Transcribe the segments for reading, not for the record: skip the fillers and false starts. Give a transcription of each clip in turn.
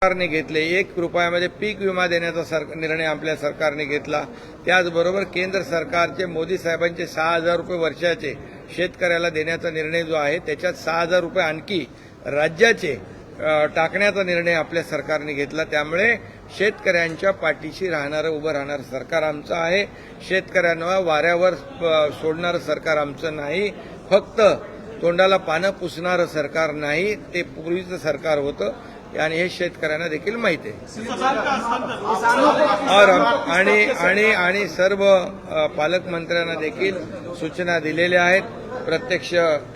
सरकारने घेतले। 1 रुपयामध्ये पीक विमा देण्याचा निर्णय आपल्या सरकारने घेतला। त्याचबरोबर केंद्र सरकारचे मोदी साहेबांचे 6,000 रुपये वर्षाचे शेतकऱ्याला देण्याचा निर्णय जो आहे त्याच्यात 6,000 रुपये आणखी राज्याचे टाकण्याचा निर्णय आपल्या सरकारने घेतला। त्यामुळे शेतकऱ्यांच्या पाठीशी उभं राहणारं सरकार आमचं आहे। शेतकऱ्यांना वाऱ्यावर सोडणारं सरकार आमचं नाही। फक्त तोंडाला पानं पुसणारं सरकार नाही, ते पूर्वीचं सरकार होतं आणि हे शेतकऱ्यांना देखील माहिती आहे। आणि सर्व पालकमंत्र्यांना देखील सूचना दिलेल्या आहेत। प्रत्यक्ष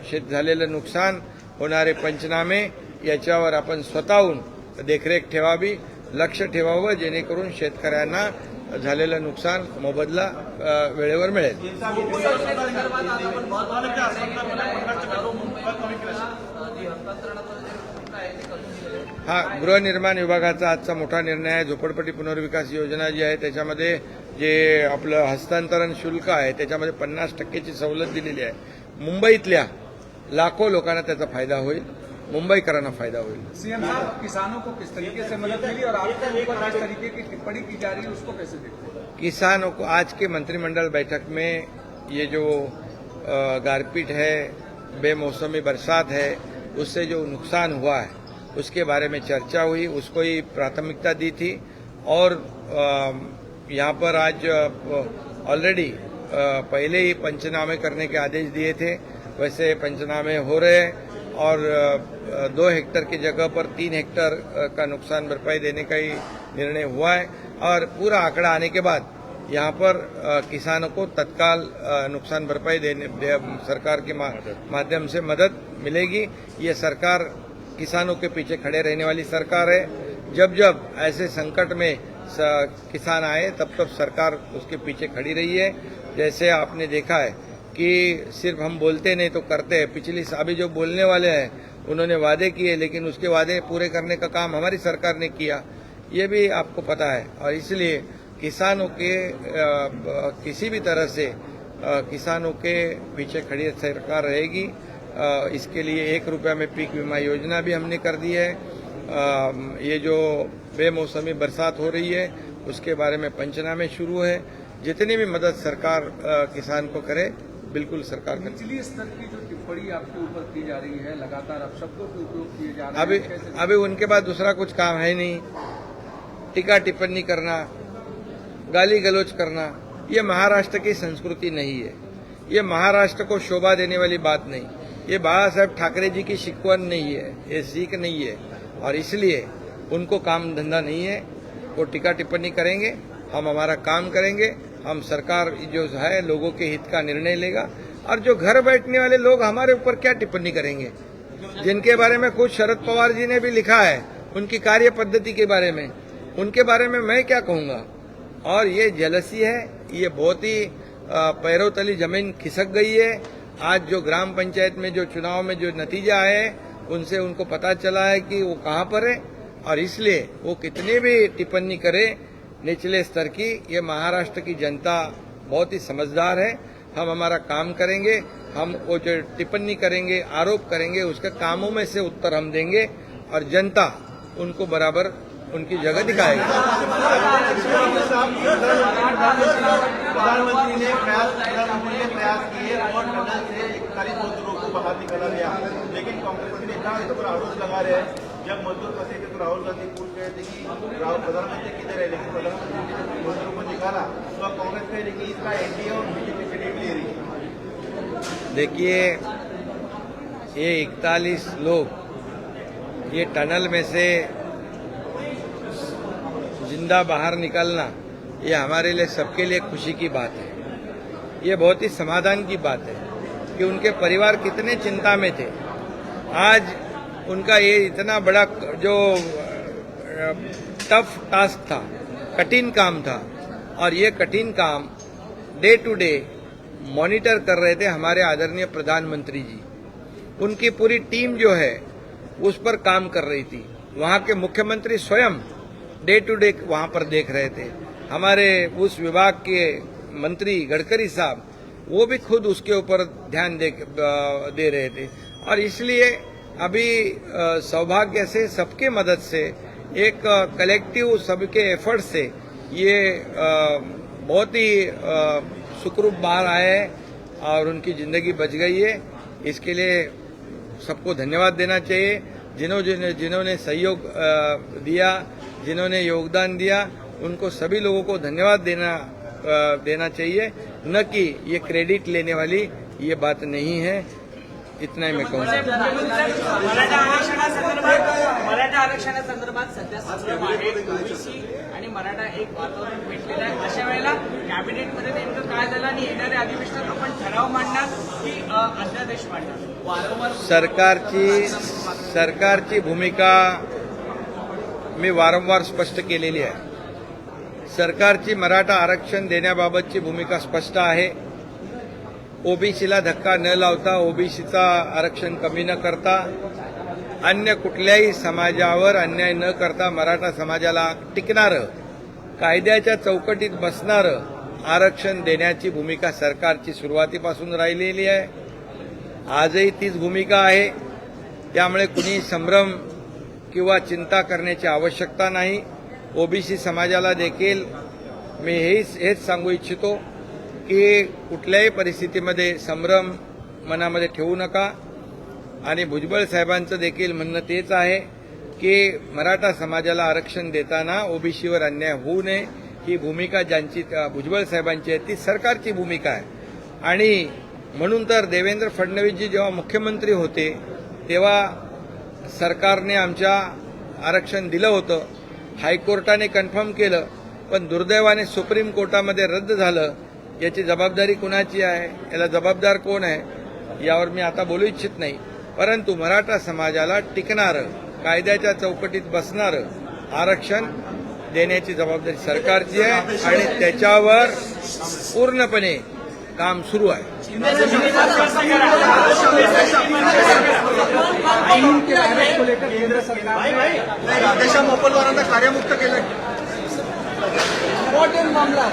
शेत झालेलं नुकसान, होणारे पंचनामे याच्यावर आपण स्वतःहून देखरेख ठेवावी, लक्ष ठेवावं, जेणेकरून शेतकऱ्यांना झालेलं नुकसान मोबदला वेळेवर मिळेल। हा गृहनिर्माण विभागाचा आजचा मोठा निर्णय आहे। झोपडपट्टी पुनर्विकास योजना जी आहे त्याच्यामध्ये जे आपलं हस्तांतरण शुल्क आहे त्याच्यामध्ये 50% सवलत दिलेली आहे। मुंबईतल्या लाखों लोकांना त्याचा फायदा होईल, मुंबईकरांना फायदा होईल। सीएम साहब, किसानों को किस तरीके से मदद मिली और आपके ऊपर जिस तरीके की टिप्पणी की जा रही है उसको कैसे देखते हैं? किसानों को आज के मंत्रिमंडल बैठक में ये जो गारपीट है, बेमौसमी बरसात है, उससे जो नुकसान हुआ है उसके बारे में चर्चा हुई, उसको ही प्राथमिकता दी थी। और यहाँ पर आज ऑलरेडी पहले ही पंचनामे करने के आदेश दिए थे, वैसे पंचनामे हो रहे हैं और 2 हेक्टेयर की जगह पर 3 हेक्टेयर का नुकसान भरपाई देने का ही निर्णय हुआ है। और पूरा आंकड़ा आने के बाद यहाँ पर किसानों को तत्काल नुकसान भरपाई देने सरकार के माध्यम से मदद मिलेगी। ये सरकार किसानों के पीछे खड़े रहने वाली सरकार है। जब जब ऐसे संकट में किसान आए तब सरकार उसके पीछे खड़ी रही है। जैसे आपने देखा है कि सिर्फ हम बोलते नहीं तो करते हैं। पिछली अभी जो बोलने वाले हैं उन्होंने वादे किए, लेकिन उसके वादे पूरे करने का काम हमारी सरकार ने किया, ये भी आपको पता है। और इसलिए किसानों के किसी भी तरह से किसानों के पीछे खड़ी सरकार रहेगी। इसके लिए 1 रुपया में पीक बीमा योजना भी हमने कर दी है। ये जो बेमौसमी बरसात हो रही है उसके बारे में पंचनामे शुरू है। जितनी भी मदद सरकार किसान को करे, बिल्कुल सरकार करे। निचली स्तर की जो टिप्पणी आपके ऊपर की जा रही है, लगातार अपशब्दों के उपयोग किए जा रहे हैं, अभी उनके पास दूसरा कुछ काम है नहीं। टीका टिप्पणी करना, गाली गलौज करना, ये महाराष्ट्र की संस्कृति नहीं है। ये महाराष्ट्र को शोभा देने वाली बात नहीं। ये बाला साहेब ठाकरे जी की शिकवत नहीं है, ये सीख नहीं है। और इसलिए उनको काम धंधा नहीं है, वो टीका टिप्पणी करेंगे। हम हमारा काम करेंगे। हम सरकार जो है लोगों के हित का निर्णय लेगा। और जो घर बैठने वाले लोग हमारे ऊपर क्या टिप्पणी करेंगे, जिनके बारे में खुद शरद पवार जी ने भी लिखा है उनकी कार्य पद्धति के बारे में, उनके बारे में मैं क्या कहूंगा। और ये जेलसी है, ये बहुत ही पैरों तली जमीन खिसक गई है। आज जो ग्राम पंचायत में जो चुनाव में जो नतीजा है उनसे उनको पता चला है कि वो कहां पर है। और इसलिए वो कितनी भी टिप्पणी करे निचले स्तर की, ये महाराष्ट्र की जनता बहुत ही समझदार है। हम हमारा काम करेंगे। हम वो जो टिप्पणी करेंगे, आरोप करेंगे, उसके कामों में से उत्तर हम देंगे और जनता उनको बराबर उनकी जगह दिखाएगी। प्रधानमंत्री ने प्रयास किए और टनल से 41 मजदूरों को बाहर निकाला गया, लेकिन कांग्रेस के नेता इस पर आरोप लगा रहे हैं। जब मजदूर फंसे थे तो राहुल गांधी पूछ रहे थे कि प्रधानमंत्री किधर है, लेकिन प्रधानमंत्री ने मजदूरों को निकाला। तो अब कांग्रेस कह रही कि इसका एनडीए और बीजेपी से लीड ले रही है। देखिए, ये 41 लोग ये टनल में से जिंदा बाहर निकलना, ये हमारे लिए सबके लिए खुशी की बात है। ये बहुत ही समाधान की बात है कि उनके परिवार कितने चिंता में थे। आज उनका ये इतना बड़ा जो टफ टास्क था, कठिन काम था, और ये कठिन काम डे टू डे मॉनिटर कर रहे थे हमारे आदरणीय प्रधानमंत्री जी। उनकी पूरी टीम जो है उस पर काम कर रही थी। वहां के मुख्यमंत्री स्वयं डे टू डे वहां पर देख रहे थे। हमारे उस विभाग के मंत्री गडकरी साहब, वो भी खुद उसके ऊपर ध्यान दे रहे थे। और इसलिए अभी सौभाग्य से सबके मदद से एक कलेक्टिव सबके एफर्ट से ये बहुत ही सुखरूप बाहर आए हैं और उनकी जिंदगी बच गई है। इसके लिए सबको धन्यवाद देना चाहिए। जिन्होंने सहयोग दिया, जिन्होंने योगदान दिया, उनको सभी लोगों को धन्यवाद देना चाहिए, न कि ये क्रेडिट लेने वाली ये बात नहीं है। इतना ही मैं कहूँगा। मराठा आरक्षणासंदर्भात सध्या संभ्रम आहे। ओबीसी आणि मराठा एक वातावरण भेटलेलं आहे। अशा वेळेला कॅबिनेटमध्ये नेमकं काय झालं आणि येणाऱ्या अधिवेशनात आपण ठराव मांडणार की अध्यादेश मांडणार? वारंवार सरकारची भूमिका मी वारंवार स्पष्ट केलेली आहे। सरकारची मराठा आरक्षण देण्याबाबतची भूमिका स्पष्ट आहे। ओबीसीला धक्का न लावता, ओबीसीचा आरक्षण कमी न करता, अन्य कुठल्याही समाजावर अन्याय न करता मराठा समाजाला टिकणारं, कायद्याच्या चौकटीत बसणारं आरक्षण देण्याची भूमिका सरकारची सुरुवातीपासून राहिलेली आहे। आजही तीच भूमिका आहे। त्यामुळे कुणी संभ्रम किंवा चिंता करण्याची आवश्यकता नाही। ओबीसी समाजाला देखील मी हेच सांगू इच्छितो की कुठल्याही परिस्थितीमध्ये संभ्रम मनामध्ये ठेवू नका। आणि भुजबळ साहेबांचं देखील म्हणणं तेच आहे की मराठा समाजाला आरक्षण देताना ओबीसीवर अन्याय होऊ नये, ही भूमिका ज्यांची भुजबळ साहेबांची आहे ती सरकारची भूमिका आहे। आणि म्हणून तर देवेंद्र फडणवीसजी जेव्हा मुख्यमंत्री होते तेव्हा सरकारने आमच्या आरक्षण दिलं होतं, हायकोर्टाने कन्फर्म केलं, पण दुर्दैवाने सुप्रीम कोर्टामध्ये रद्द झालं। याची जबाबदारी कुणाची आहे, याला जबाबदार कोण आहे, यावर मी आता बोलू इच्छित नाही। परंतु मराठा समाजाला टिकणारं, कायद्याच्या चौकटीत बसणारं आरक्षण देण्याची जबाबदारी सरकारची आहे आणि त्याच्यावर पूर्णपणे काम सुरू आहे। केंद्र सरकार राधेश्या मोपलवारांना कार्यमुक्त केलं। इम्पॉर्टंट मामला